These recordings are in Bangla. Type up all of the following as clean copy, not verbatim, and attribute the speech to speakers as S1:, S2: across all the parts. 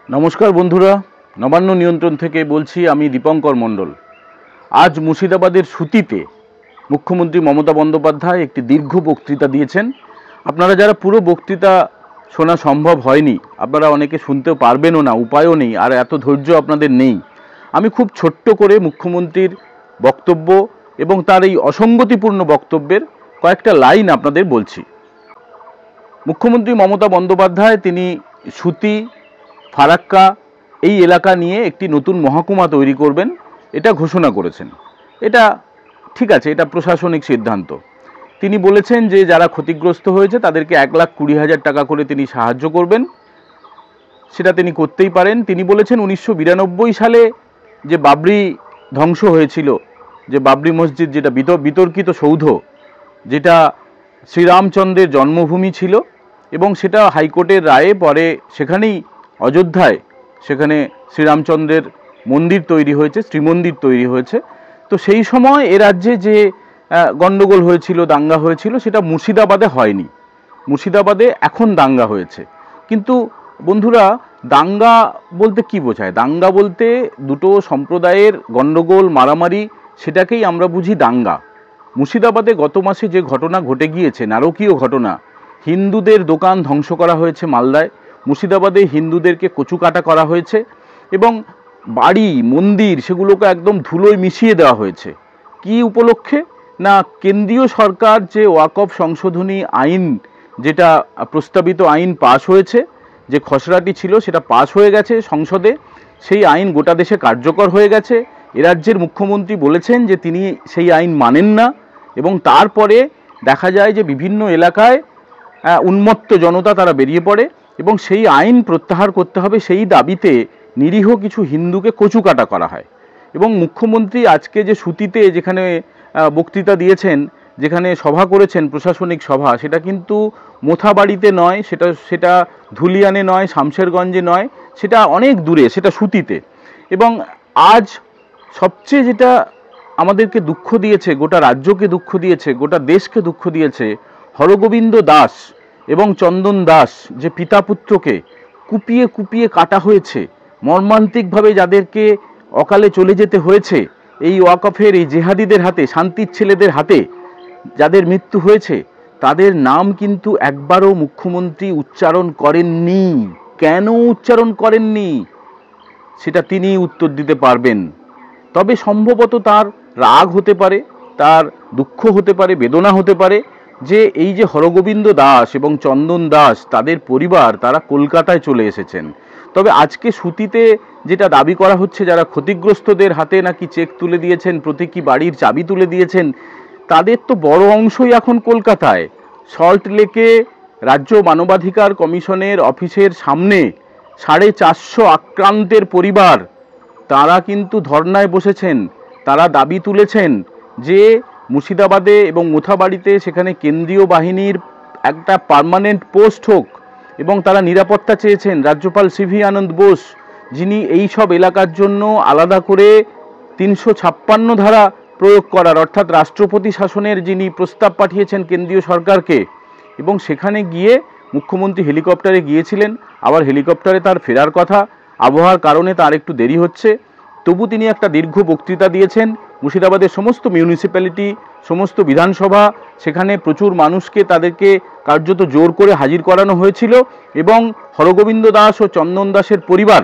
S1: नमस्कार बंधुरा नवान्न नियंत्रण থেকে বলছি আমি দীপঙ্কর মণ্ডল। আজ মুর্শিদাবাদের সুতিতে মুখ্যমন্ত্রী মমতা বন্দ্যোপাধ্যায় একটি দীর্ঘ বক্তৃতা দিয়েছেন। আপনারা যারা পুরো বক্তৃতা শোনা সম্ভব হয়নি, আপনারা অনেকে শুনতেও পারবেনও না, উপায়ও নেই, আর এত ধৈর্য আপনাদের নেই। আমি খুব ছোট্ট করে মুখ্যমন্ত্রীর বক্তব্য এবং তার এই অসঙ্গতিপূর্ণ বক্তব্যের কয়েকটা লাইন আপনাদের বলছি। মুখ্যমন্ত্রী মমতা বন্দ্যোপাধ্যায় তিনি সুতি ফারাক্কা এই এলাকা নিয়ে একটি নতুন মহকুমা তৈরি করবেন এটা ঘোষণা করেছেন। এটা ঠিক আছে, এটা প্রশাসনিক সিদ্ধান্ত। তিনি বলেছেন যে যারা ক্ষতিগ্রস্ত হয়েছে তাদেরকে 1,20,000 টাকা করে তিনি সাহায্য করবেন, সেটা তিনি করতেই পারেন। তিনি বলেছেন 1992 সালে যে বাবরি ধ্বংস হয়েছিল, যে বাবরি মসজিদ, যেটা বিতর্কিত সৌধ, যেটা শ্রীরামচন্দ্রের জন্মভূমি ছিল এবং সেটা হাইকোর্টের রায়ে পরে সেখানেই অযোধ্যায় সেখানে শ্রীরামচন্দ্রের মন্দির তৈরি হয়েছে, শ্রীমন্দির তৈরি হয়েছে। তো সেই সময় এ রাজ্যে যে গণ্ডগোল হয়েছিল, দাঙ্গা হয়েছিল, সেটা মুর্শিদাবাদে হয়নি। মুর্শিদাবাদে এখন দাঙ্গা হয়েছে। কিন্তু বন্ধুরা, দাঙ্গা বলতে কি বোঝায়? দাঙ্গা বলতে দুটো সম্প্রদায়ের গণ্ডগোল, মারামারি, সেটাকেই আমরা বুঝি দাঙ্গা। মুর্শিদাবাদে গত মাসে যে ঘটনা ঘটে গিয়েছে, নারকীয় ঘটনা, হিন্দুদের দোকান ধ্বংস করা হয়েছে মালদায়, মুর্শিদাবাদে হিন্দুদেরকে কচুকাটা করা হয়েছে এবং বাড়ি মন্দির সেগুলোকে একদম ধুলোয় মিশিয়ে দেওয়া হয়েছে। কি উপলক্ষে? না, কেন্দ্রীয় সরকার যে ওয়াকফ সংশোধনী আইন, যেটা প্রস্তাবিত আইন পাশ হয়েছে, যে খসড়াটি ছিল সেটা পাশ হয়ে গেছে সংসদে, সেই আইন গোটা দেশে কার্যকর হয়ে গেছে। এ রাজ্যের মুখ্যমন্ত্রী বলেছেন যে তিনি সেই আইন মানেন না এবং তারপরে দেখা যায় যে বিভিন্ন এলাকায় উন্মত্ত জনতা তারা বেরিয়ে পড়ে এবং সেই আইন প্রত্যাহার করতে হবে সেই দাবিতে নিরীহ কিছু হিন্দুকে কচুকাটা করা হয়। এবং মুখ্যমন্ত্রী আজকে যে সুতিতে যেখানে বক্তৃতা দিয়েছেন, যেখানে সভা করেছেন, প্রশাসনিক সভা, সেটা কিন্তু মোথাবাড়িতে নয়, সেটা ধুলিয়ানে নয়, শামশেরগঞ্জে নয়, সেটা অনেক দূরে, সেটা সুতিতে। এবং আজ সবচেয়ে যেটা আমাদেরকে দুঃখ দিয়েছে, গোটা রাজ্যকে দুঃখ দিয়েছে, গোটা দেশকে দুঃখ দিয়েছে, হরগোবিন্দ দাস এবং চন্দন দাস যে পিতা পুত্রকে কুপিয়ে কুপিয়ে কাটা হয়েছে, মর্মান্তিকভাবে যাদেরকে অকালে চলে যেতে হয়েছে, এই ওয়াকফের এই জেহাদিদের হাতে, শান্তির ছেলেদের হাতে যাদের মৃত্যু হয়েছে, তাদের নাম কিন্তু একবারও মুখ্যমন্ত্রী উচ্চারণ করেননি। কেন উচ্চারণ করেননি সেটা তিনিই উত্তর দিতে পারবেন। তবে সম্ভবত তার রাগ হতে পারে, তার দুঃখ হতে পারে, বেদনা হতে পারে যে এই যে হরগোবিন্দ দাস এবং চন্দন দাস, তাদের পরিবার, তারা কলকাতায় চলে এসেছেন। তবে আজকে সুতিতে যেটা দাবি করা হচ্ছে, যারা ক্ষতিগ্রস্তদের হাতে নাকি চেক তুলে দিয়েছেন, প্রতীকী বাড়ির চাবি তুলে দিয়েছেন, তাদের তো বড় অংশই এখন কলকাতায়। সল্ট লেকে রাজ্য মানবাধিকার কমিশনের অফিসের সামনে 450 আক্রান্তের পরিবার, তারা কিন্তু ধর্নায় বসেছেন। তারা দাবি তুলেছেন যে মুর্শিদাবাদে এবং মোথাবাড়িতে সেখানে কেন্দ্রীয় বাহিনীর একটা পার্মানেন্ট পোস্ট হোক এবং তারা নিরাপত্তা চেয়েছেন। রাজ্যপাল সিভি আনন্দ বোস, যিনি এই সব এলাকার জন্য আলাদা করে 356 ধারা প্রয়োগ করার, অর্থাৎ রাষ্ট্রপতি শাসনের যিনি প্রস্তাব পাঠিয়েছেন কেন্দ্রীয় সরকারকে, এবং সেখানে গিয়ে মুখ্যমন্ত্রী হেলিকপ্টারে গিয়েছিলেন। আবার হেলিকপ্টারে তার ফেরার কথা, আবহাওয়ার কারণে তার একটু দেরি হচ্ছে, তবু তিনি একটা দীর্ঘ বক্তৃতা দিয়েছেন। মুর্শিদাবাদের সমস্ত মিউনিসিপ্যালিটি, সমস্ত বিধানসভা, সেখানে প্রচুর মানুষকে তাদেরকে কার্যত জোর করে হাজির করানো হয়েছিল এবং হরগোবিন্দ দাস ও চন্দন দাসের পরিবার,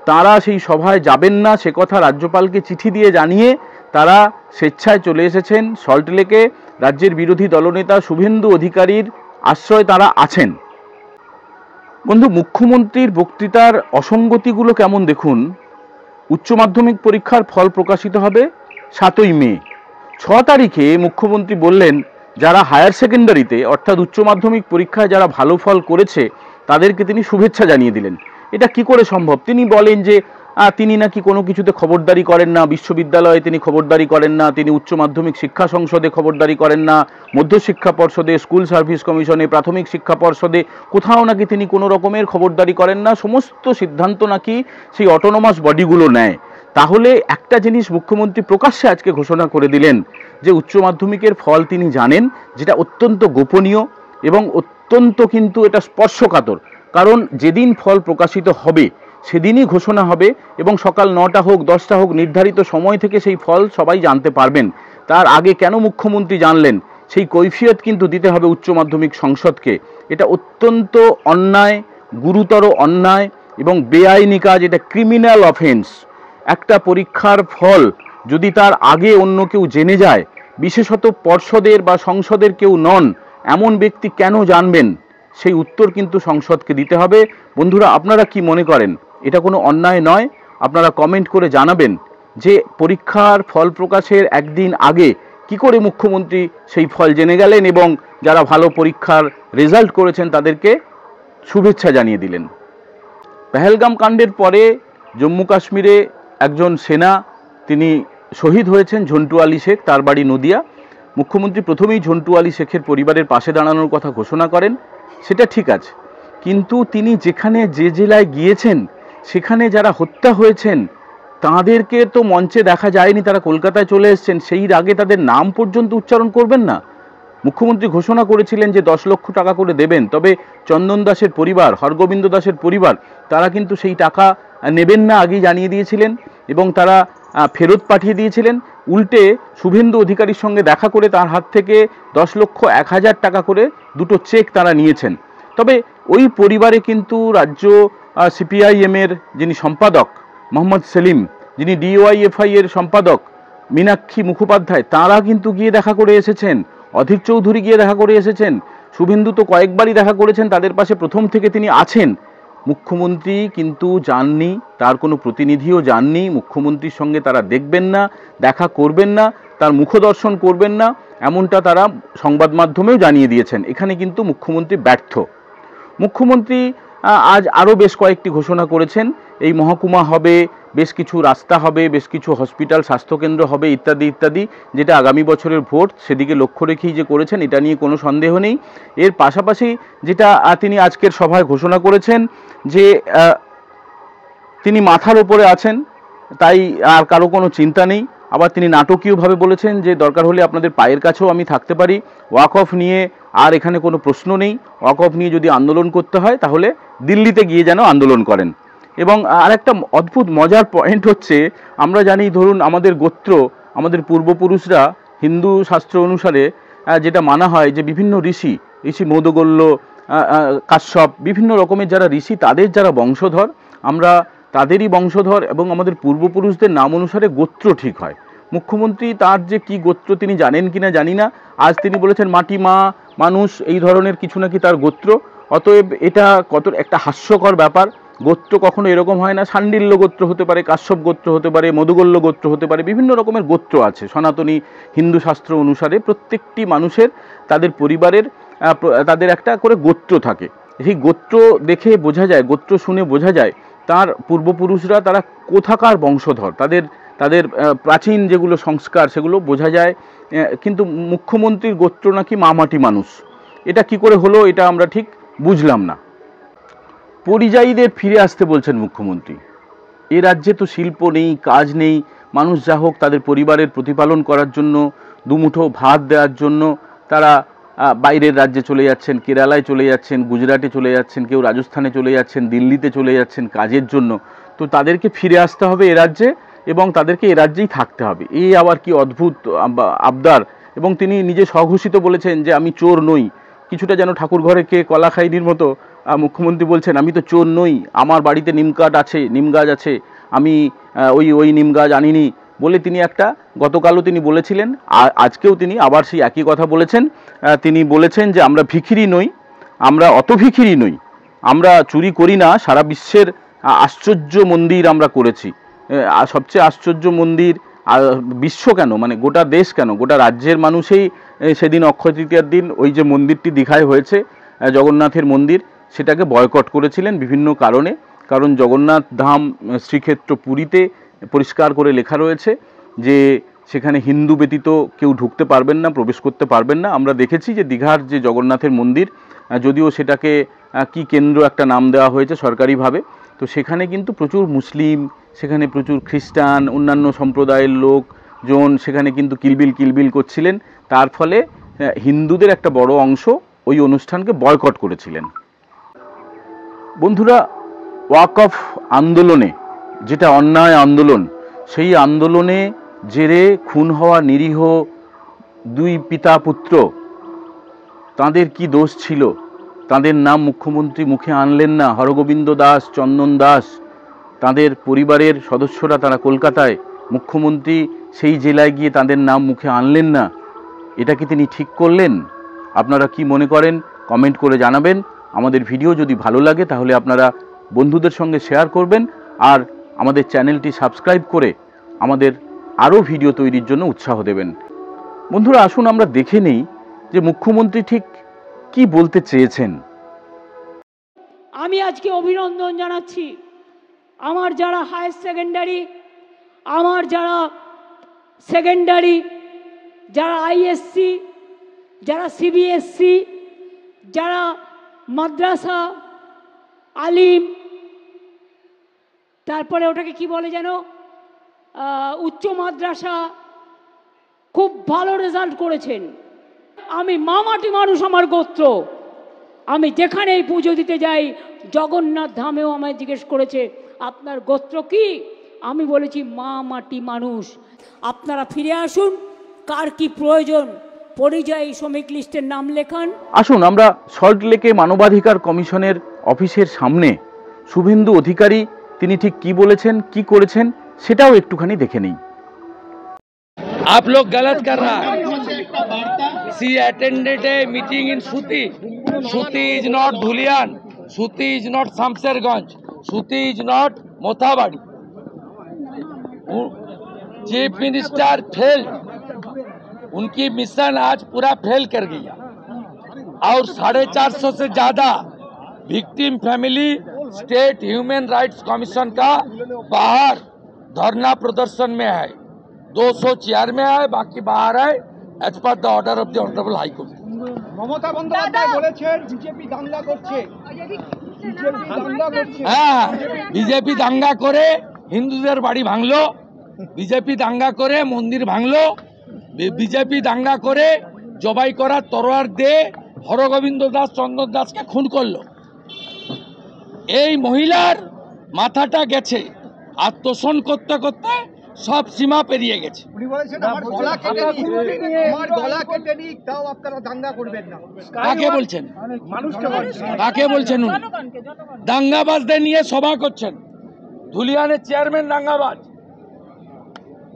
S1: তারা সেই সভায় যাবেন না সে কথা রাজ্যপালকে চিঠি দিয়ে জানিয়ে তারা স্বেচ্ছায় চলে এসেছেন সল্টলেকে। রাজ্যের বিরোধী দলনেতা শুভেন্দু অধিকারীর আশ্রয় তারা আছেন। বন্ধু, মুখ্যমন্ত্রীর বক্তৃতার অসঙ্গতিগুলো কেমন দেখুন। উচ্চ মাধ্যমিক পরীক্ষার ফল প্রকাশিত হবে 7ই মে। 6 তারিখে মুখ্যমন্ত্রী বললেন যারা হায়ার সেকেন্ডারিতে, অর্থাৎ উচ্চ মাধ্যমিক পরীক্ষায় যারা ভালো ফল করেছে, তাদেরকে তিনি শুভেচ্ছা জানিয়ে দিলেন। এটা কি করে সম্ভব? তিনি বলেন যে তিনি নাকি কোনো কিছুতে খবরদারি করেন না, বিশ্ববিদ্যালয়ে তিনি খবরদারি করেন না, তিনি উচ্চ মাধ্যমিক শিক্ষা সংসদে খবরদারি করেন না, মধ্যশিক্ষা পর্ষদে, স্কুল সার্ভিস কমিশনে, প্রাথমিক শিক্ষা পর্ষদে কোথাও নাকি তিনি কোনো রকমের খবরদারি করেন না। সমস্ত সিদ্ধান্ত নাকি সেই অটোনমাস বডিগুলো নেয়। তাহলে একটা জিনিস মুখ্যমন্ত্রী প্রকাশ্যে আজকে ঘোষণা করে দিলেন যে উচ্চ মাধ্যমিকের ফল তিনি জানেন, যেটা অত্যন্ত গোপনীয় এবং অত্যন্ত কিন্তু এটা স্পর্শকাতর। কারণ যেদিন ফল প্রকাশিত হবে সেদিনই ঘোষণা হবে এবং সকাল 9টা হোক 10টা হোক নির্ধারিত সময় থেকে সেই ফল সবাই জানতে পারবেন। তার আগে কেন মুখ্যমন্ত্রী জানলেন সেই কৈফিয়ত কিন্তু দিতে হবে উচ্চ মাধ্যমিক সংসদকে। এটা অত্যন্ত অন্যায়, গুরুতর অন্যায় এবং বেআইনি কাজ, এটা ক্রিমিনাল অফেন্স। একটা পরীক্ষার ফল যদি তার আগে অন্য কেউ জেনে যায়, বিশেষত পর্ষদের বা সংসদের কেউ নন এমন ব্যক্তি কেন জানবেন, সেই উত্তর কিন্তু সংসদকে দিতে হবে। বন্ধুরা, আপনারা কি মনে করেন এটা কোনো অন্যায় নয়? আপনারা কমেন্ট করে জানাবেন যে পরীক্ষার ফল প্রকাশের একদিন আগে কি করে মুখ্যমন্ত্রী সেই ফল জেনে গেলেন এবং যারা ভালো পরীক্ষার রেজাল্ট করেছেন তাদেরকে শুভেচ্ছা জানিয়ে দিলেন। পেহেলগাম কাণ্ডের পরে জম্মু কাশ্মীরে একজন সেনা তিনি শহীদ হয়েছেন, ঝন্টু আলী শেখ, তার বাড়ি নদিয়া। মুখ্যমন্ত্রী প্রথমেই ঝন্টু আলী শেখের পরিবারের পাশে দাঁড়ানোর কথা ঘোষণা করেন, সেটা ঠিক আছে, কিন্তু তিনি যেখানে যে জেলায় গিয়েছেন সেখানে যারা হত্যা হয়েছেন তাদেরকে তো মঞ্চে দেখা যায়নি, তারা কলকাতায় চলে এসেছেন, সেই আগে তাদের নাম পর্যন্ত উচ্চারণ করবেন না। মুখ্যমন্ত্রী ঘোষণা করেছিলেন যে 10 লক্ষ টাকা করে দেবেন, তবে চন্দন দাসের পরিবার, হরগোবিন্দ দাসের পরিবার, তারা কিন্তু সেই টাকা নেবেন না আগেই জানিয়ে দিয়েছিলেন এবং তারা ফেরত পাঠিয়ে দিয়েছিলেন। উল্টে শুভেন্দু অধিকারীর সঙ্গে দেখা করে তার হাত থেকে 10,01,000 টাকা করে দুটো চেক তারা নিয়েছেন। তবে ওই পরিবারে কিন্তু রাজ্য সিপিআইএমের যিনি সম্পাদক মোহাম্মদ সেলিম, যিনি ডিওয়াইএফআই এর সম্পাদক মীনাক্ষী মুখোপাধ্যায়, তারা কিন্তু গিয়ে দেখা করে এসেছেন। অধীর চৌধুরী গিয়ে দেখা করে এসেছেন। শুভেন্দু তো কয়েকবারই দেখা করেছেন, তাদের পাশে প্রথম থেকে তিনি আছেন। মুখ্যমন্ত্রী কিন্তু যাননি, তার কোনো প্রতিনিধিও যাননি। মুখ্যমন্ত্রীর সঙ্গে তারা দেখবেন না, দেখা করবেন না, তার মুখদর্শন করবেন না, এমনটা তারা সংবাদ মাধ্যমেও জানিয়ে দিয়েছেন। এখানে কিন্তু মুখ্যমন্ত্রী ব্যর্থ। মুখ্যমন্ত্রী আজ আরও বেশ কয়েকটি ঘোষণা করেছেন। এই মহকুমা হবে, বেশ কিছু রাস্তা হবে, বেশ কিছু হসপিটাল, স্বাস্থ্যকেন্দ্র হবে, ইত্যাদি ইত্যাদি, যেটা আগামী বছরের ভোট সেদিকে লক্ষ্য রেখেই যে করেছেন এটা নিয়ে কোনো সন্দেহ নেই। এর পাশাপাশি যেটা তিনি আজকের সভায় ঘোষণা করেছেন যে তিনি মাথার ওপরে আছেন, তাই আর কারো কোনো চিন্তা নেই। আবার তিনি নাটকীয়ভাবে বলেছেন যে দরকার হলে আপনাদের পায়ের কাছেও আমি থাকতে পারি, ওয়াক অফ নিয়ে আর এখানে কোনো প্রশ্ন নেই, ওয়াক অফ নিয়ে যদি আন্দোলন করতে হয় তাহলে দিল্লিতে গিয়ে যেন আন্দোলন করেন। এবং আরেকটা অদ্ভুত মজার পয়েন্ট হচ্ছে, আমরা জানি ধরুন আমাদের গোত্র, আমাদের পূর্বপুরুষরা হিন্দু শাস্ত্র অনুসারে যেটা মানা হয় যে বিভিন্ন ঋষি মৌদগল্য, কাশ্যপ, বিভিন্ন রকমের যারা ঋষি, তাদের যারা বংশধর, আমরা তাদেরই বংশধর এবং আমাদের পূর্বপুরুষদের নাম অনুসারে গোত্র ঠিক হয়। মুখ্যমন্ত্রী তার যে কি গোত্র তিনি জানেন কিনা জানি না, আজ তিনি বলেছেন মাটি, মা, মানুষ, এই ধরনের কিছু নাকি তার গোত্র। অতএব এটা কত একটা হাস্যকর ব্যাপার। গোত্র কখনো এরকম হয় না, শাণ্ডিল্য গোত্র হতে পারে, কাশ্যপ গোত্র হতে পারে, মধুগল্য গোত্র হতে পারে, বিভিন্ন রকমের গোত্র আছে সনাতনী হিন্দু শাস্ত্র অনুসারে। প্রত্যেকটি মানুষের তাদের পরিবারের তাদের একটা করে গোত্র থাকে। সেই গোত্র দেখে বোঝা যায়, গোত্র শুনে বোঝা যায় তার পূর্বপুরুষরা তারা কোথাকার বংশধর, তাদের তাদের প্রাচীন যেগুলো সংস্কার সেগুলো বোঝা যায়। কিন্তু মুখ্যমন্ত্রীর গোত্র নাকি মামাটি মানুষ, এটা কি করে হলো এটা আমরা ঠিক বুঝলাম না। পরিযায়ীদের ফিরে আসতে বলছেন মুখ্যমন্ত্রী। এ রাজ্যে তো শিল্প নেই, কাজ নেই, মানুষ যা হোক তাদের পরিবারের প্রতিপালন করার জন্য, দুমুঠো ভাত দেওয়ার জন্য তারা বাইরের রাজ্যে চলে যাচ্ছেন, কেরালায় চলে যাচ্ছেন, গুজরাটে চলে যাচ্ছেন, কেউ রাজস্থানে চলে যাচ্ছেন, দিল্লিতে চলে যাচ্ছেন কাজের জন্য। তো তাদেরকে ফিরে আসতে হবে এ রাজ্যে এবং তাদেরকে এ রাজ্যেই থাকতে হবে। এই আবার কি অদ্ভুত আবদার। এবং তিনি নিজে স্বঘোষিত বলেছেন যে আমি চোর নই, কিছুটা যেন ঠাকুর ঘরে কে কলা খাইনির মতো মুখ্যমন্ত্রী বলছেন আমি তো চোর নই, আমার বাড়িতে নিম গাছ আছে, আমি ওই নিম গাছ আনিনি বলে তিনি একটা, গতকালও তিনি বলেছিলেন, আজকেও তিনি আবার সেই একই কথা বলেছেন। তিনি বলেছেন যে আমরা ভিখিরি নই, আমরা অত ভিখিরি নই, আমরা চুরি করি না, সারা বিশ্বের আশ্চর্য মন্দির আমরা করেছি। সবচেয়ে আশ্চর্য মন্দির বিশ্ব কেন, মানে গোটা দেশ কেন, গোটা রাজ্যের মানুষই সেদিন অক্ষয় তৃতীয়ার দিন ওই যে মন্দিরটি দীঘায় হয়েছে জগন্নাথের মন্দির, সেটাকে বয়কট করেছিলেন বিভিন্ন কারণে। কারণ জগন্নাথ ধাম শ্রীক্ষেত্র পুরীতে পরিষ্কার করে লেখা রয়েছে যে সেখানে হিন্দু ব্যতীত কেউ ঢুকতে পারবেন না, প্রবেশ করতে পারবেন না। আমরা দেখেছি যে দীঘার যে জগন্নাথের মন্দির, যদিও সেটাকে কি কেন্দ্র একটা নাম দেওয়া হয়েছে সরকারিভাবে, তো সেখানে কিন্তু প্রচুর মুসলিম, সেখানে প্রচুর খ্রিস্টান, অন্যান্য সম্প্রদায়ের লোকজন সেখানে কিন্তু কিলবিল করছিলেন। তার ফলে হিন্দুদের একটা বড় অংশ ওই অনুষ্ঠানকে বয়কট করেছিলেন। বন্ধুরা, ওয়াকফ আন্দোলনে, যেটা অন্যায় আন্দোলন, সেই আন্দোলনে জেরে খুন হওয়া নিরীহ দুই পিতা পুত্র, তাদের কি দোষ ছিল? তাদের নাম মুখ্যমন্ত্রী মুখে আনলেন না। হরগোবিন্দ দাস, চন্দন দাস, তাদের পরিবারের সদস্যরা তারা কলকাতায়, মুখ্যমন্ত্রী সেই জেলায় গিয়ে তাদের নাম মুখে আনলেন না। এটা কি তিনি ঠিক করলেন? আপনারা কি মনে করেন কমেন্ট করে জানাবেন। আমাদের ভিডিও যদি ভালো লাগে তাহলে আপনারা বন্ধুদের সঙ্গে শেয়ার করবেন, আর আমাদের চ্যানেলটি সাবস্ক্রাইব করে আমাদের আরও ভিডিও তৈরির জন্য উৎসাহ দেবেন। বন্ধুরা, আসুন আমরা দেখে নেই যে মুখ্যমন্ত্রী ঠিক কি বলতে চেয়েছেন।
S2: আমি আজকে অভিনন্দন জানাচ্ছি আমার যারা হায়ার সেকেন্ডারি, আমার যারা সেকেন্ডারি, যারা আইএসসি, যারা সিবিএসসি, যারা মাদ্রাসা, আলিম, তারপরে ওটাকে কি বলে যেন, উচ্চ মাদ্রাসা, খুব ভালো রেজাল্ট করেছেন। আমি মামাটি মানুষ, আমার গোত্র। আমি যেখানেই পুজো দিতে যাই, জগন্নাথ ধামেও আমায় জিজ্ঞেস করেছে আপনার গোত্র কি? আমি বলেছি মা মাটি মানুষ। আপনারা ফিরে আসুন, কার কি প্রয়োজন পরিযায়ী শ্রমিক লিস্টের নাম লেখান।
S1: আসুন আমরা সল্টলেকে মানবাধিকার কমিশনের অফিসের সামনে শুভেন্দু অধিকারী তিনি ঠিক কি বলেছেন, কি করেছেন সেটাও একটুখানি দেখে নিই।
S3: आप लोग गलत कर रहा है। She attended a meeting in Suti. Suti is not Dhulian. Suti is not Samserganj. Suti is not Mothabadi. Chief minister fail, उनकी मिशन आज पूरा फेल कर गया। और 450 से ज्यादा victim family state human rights commission का बाहर धरना प्रदर्शन में है। 200 चेयर में है, बाकी बाहर है, as per the order of the honourable high court.
S4: Mamata Bandyopadhyay বলেছেন বিজেপি দাঙ্গা করছে।
S3: হ্যাঁ, বিজেপি দাঙ্গা করে হিন্দুদের বাড়ি ভাঙলো, বিজেপি দাঙ্গা করে মন্দির ভাঙলো, বিজেপি দাঙ্গা করে জবাই করা তরোয়ার দিয়ে হরগোবিন্দ দাস, চন্দন দাসকে খুন করলো। এই মহিলার মাথাটা গেছে, আত্মসন করতে করতে সব সীমা পেরিয়ে গেছে।
S4: উনি বলেছেন আমার গলা কেটে নিই, আমার গলা কেটে নিই, তাও আপনারা দাঙ্গা করবেন না।
S3: কাকে বলছেন?
S4: মানুষকে বলছেন।
S3: কাকে বলছেন উনি? দাঙ্গাবাজদের নিয়ে সভা করছেন। ধুলিয়ানের চেয়ারম্যান দাঙ্গাবাজ,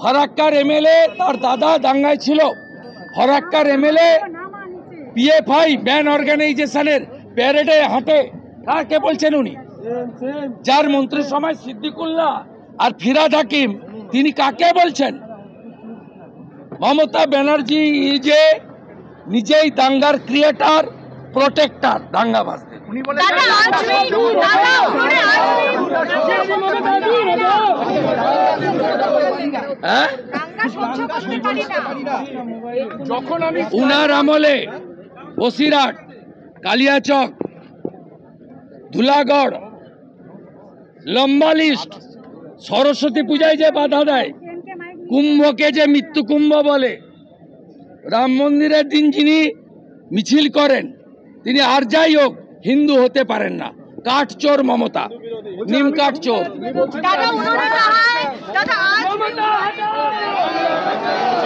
S3: ফরাক্কার এমএলএ তার দাদা দাঙ্গায় ছিল। ফরাক্কার এমএলএ পিএফআই ব্যান অর্গানাইজেশনের প্যারেডে হাঁটে। কাকে বলছেন উনি? যার মন্ত্রিসভায় সিদ্দিকুল্লাহ আর ফিরাদ হাকিম, তিনি কাকে বলছেন? মমতা ব্যানার্জি যে নিজেই দাঙ্গার ক্রিয়েটার, প্রোটেক্টর দাঙ্গাবাজদের।
S4: উনি বলেছেন
S3: হ্যাঁ,
S4: যখন আমি
S3: উনার আমলে বসিরহাট, কালিয়াচক, ধুলাগড়, লম্বা লিস্ট, সরস্বতী পূজায় যে বাধা দেয়, কুম্ভকে যে মৃত্যু কুম্ভ বলে, রাম মন্দিরের দিন যিনি মিছিল করেন তিনি আর যাই হোক হিন্দু হতে পারেন না। কাঠচোর মমতা, নিম কাঠচোর।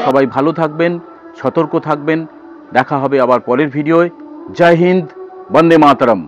S1: সবাই ভালো থাকবেন, সতর্ক থাকবেন। দেখা হবে আবার পরের ভিডিওয়। জয় হিন্দ, বন্দে মাতরম।